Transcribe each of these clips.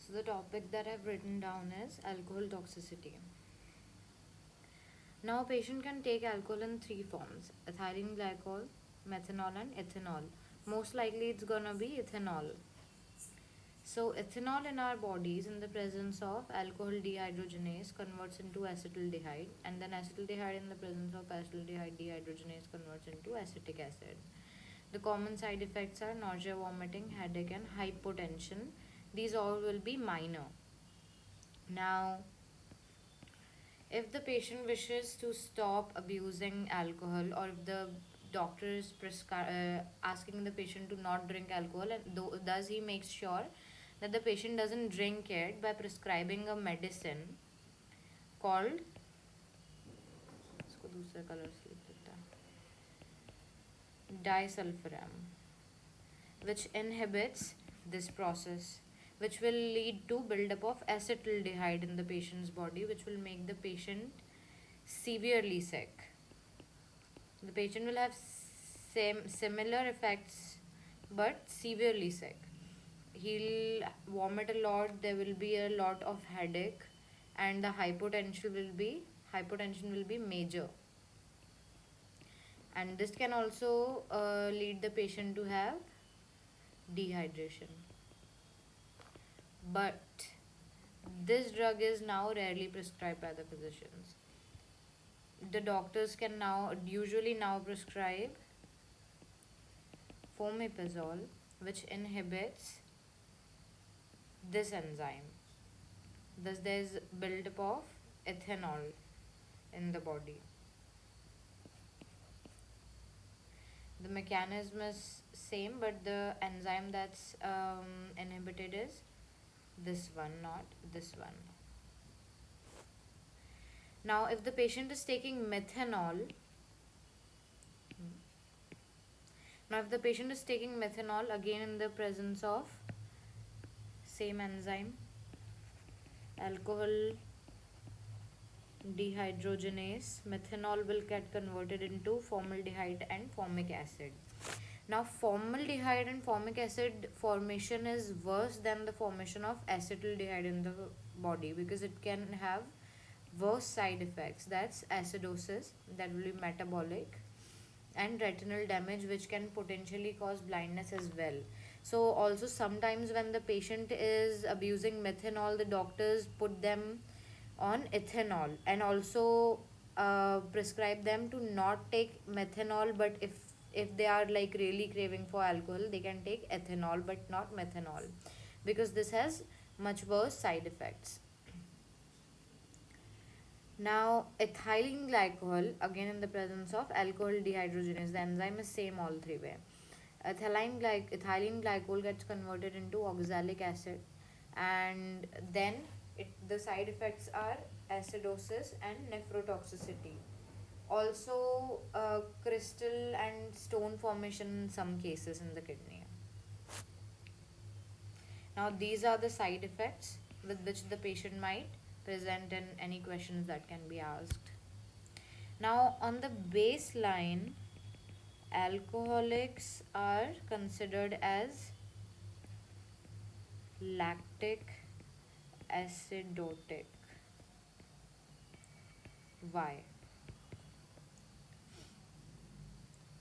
So the topic that I've written down is alcohol toxicity. Now, a patient can take alcohol in three forms: ethylene glycol, methanol, and ethanol. Most likely, it's gonna be ethanol. So, ethanol in our bodies, in the presence of alcohol dehydrogenase, converts into acetaldehyde, and then acetaldehyde, in the presence of acetaldehyde dehydrogenase, converts into acetic acid. The common side effects are nausea, vomiting, headache, and hypotension. These all will be minor. Now, if the patient wishes to stop abusing alcohol, or if the doctor is asking the patient to not drink alcohol, and thus he makes sure that the patient doesn't drink it by prescribing a medicine called, इसको दूसरे color से लिख देता है, disulfiram, which inhibits this process, which will lead to buildup of acetaldehyde in the patient's body, which will make the patient severely sick. The patient will have similar effects but severely sick. He'll vomit a lot, there will be a lot of headache, and the hypotension will be major. And this can also lead the patient to have dehydration. But this drug is now rarely prescribed by the physicians. The doctors can now usually now prescribe fomepizole, which inhibits this enzyme. Thus, there is buildup of ethanol in the body. The mechanism is same, but the enzyme that's inhibited is this one, not this one. Now, if the patient is taking methanol, again in the presence of same enzyme, alcohol dehydrogenase, methanol will get converted into formaldehyde and formic acid. Now, formaldehyde and formic acid formation is worse than the formation of acetaldehyde in the body, because it can have worse side effects. That's acidosis, that will be metabolic, and retinal damage, which can potentially cause blindness as well. So also sometimes when the patient is abusing methanol, the doctors put them on ethanol, and also prescribe them to not take methanol, but if they are like really craving for alcohol, they can take ethanol but not methanol, because this has much worse side effects. Now, ethylene glycol, again in the presence of alcohol dehydrogenase, the enzyme is same all three way. Ethylene glycol gets converted into oxalic acid, and then the side effects are acidosis and nephrotoxicity. Also, crystal and stone formation in some cases in the kidney. Now, these are the side effects with which the patient might present and any questions that can be asked. Now, on the baseline, alcoholics are considered as lactic acidotic. Why?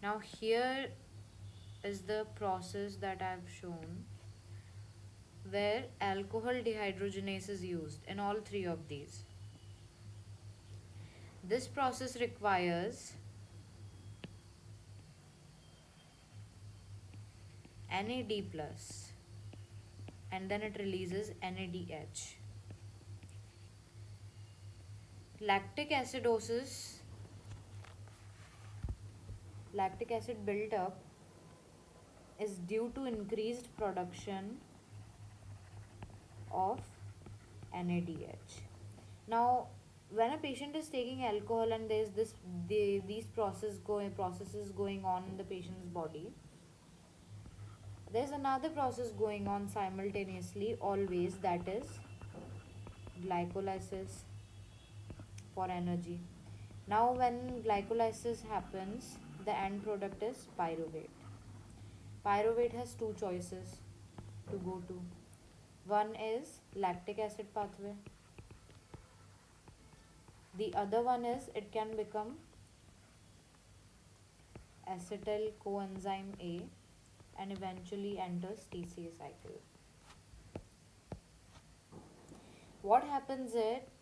Now, here is the process that I've shown, where alcohol dehydrogenase is used in all three of these. This process requires NAD plus, and then it releases NADH. Lactic acid buildup is due to increased production of NADH. Now, when a patient is taking alcohol and there's these processes going on in the patient's body, there's another process going on simultaneously always, that is glycolysis for energy. Now, when glycolysis happens, the end product is pyruvate. Pyruvate has two choices to go to. One is lactic acid pathway. The other one is it can become acetyl coenzyme A and eventually enters TCA cycle. What happens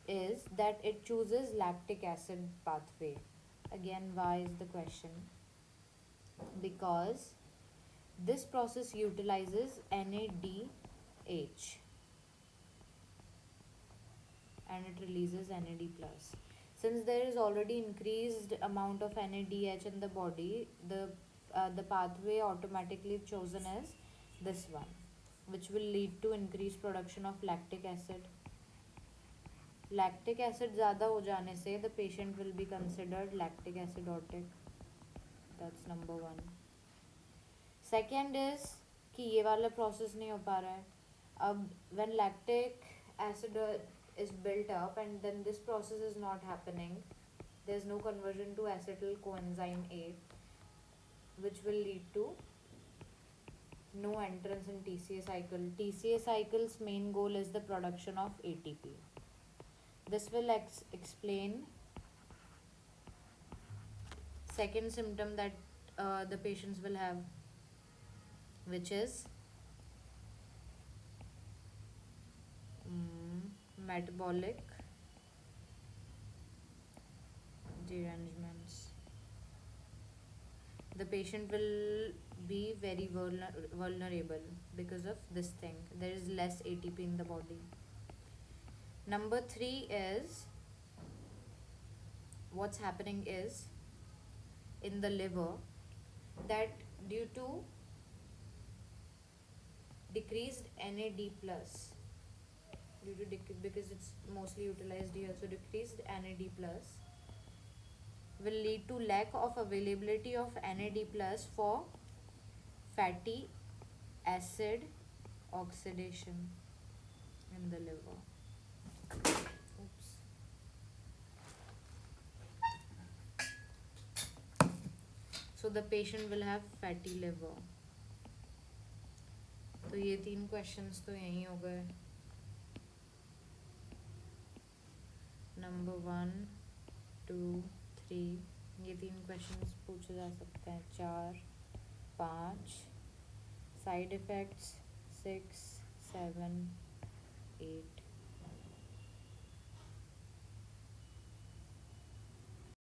is that it chooses lactic acid pathway. Again, why is the question? Because this process utilizes NADH and it releases NAD plus. Since there is already increased amount of NADH in the body, the pathway automatically chosen is this one, which will lead to increased production of lactic acid. Lactic acid ज़्यादा हो जाने से the patient will be considered lactic acidotic. That's number one. Second is कि ये वाला process नहीं हो पा रहा है. अब when lactic acid is built up and then this process is not happening, there's no conversion to acetyl coenzyme A, which will lead to no entrance in TCA cycle. TCA cycle's main goal is the production of ATP. This will explain second symptom that the patients will have, which is metabolic derangements. The patient will be very vulnerable because of this thing. There is less ATP in the body. Number 3 is what's happening is in the liver that due to decreased NAD plus, because it's mostly utilized here, so decreased NAD plus will lead to lack of availability of NAD plus for fatty acid oxidation in the liver. Oops. So the patient will have fatty liver. तो ये 3 questions तो यही हो गए. Number 1, 2, 3 ये 3 questions पूछे जा सकते हैं. 4, 5 side effects 6, 7, 8.